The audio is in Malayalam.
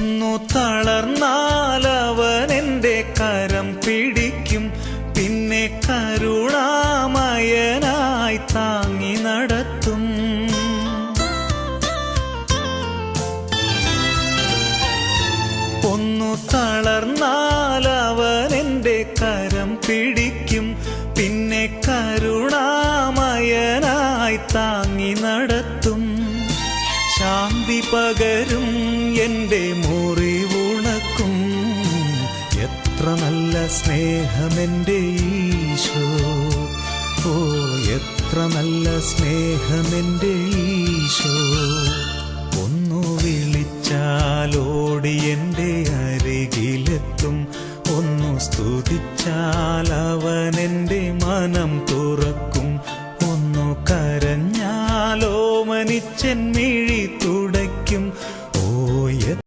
ഒന്നു തളർന്നാൽ അവൻ എൻ്റെ കരം പിടിക്കും, പിന്നെ കരുണാമയനായി താങ്ങി നടത്തും. ഒന്നു തളർന്നാൽ അവൻ എൻ്റെ കരം പിടിക്കും, പിന്നെ കരുണാമയനായി താങ്ങി നടത്തും. ശാന്തി പകരും എൻ്റെ മുറിവുണക്കും, എത്ര നല്ല സ്നേഹമെൻ്റെ ഈശോ, ഓ എത്ര നല്ല സ്നേഹമെൻ്റെ ഈശോ. ഒന്നു വിളിച്ചാലോടി എൻ്റെ അരികിലെത്തും, ഒന്നു സ്തുതിച്ചാൽ അവൻ എൻ്റെ മനം തുറക്കും, ഒന്നു കരഞ്ഞാലോ മനിച്ചെന്മീ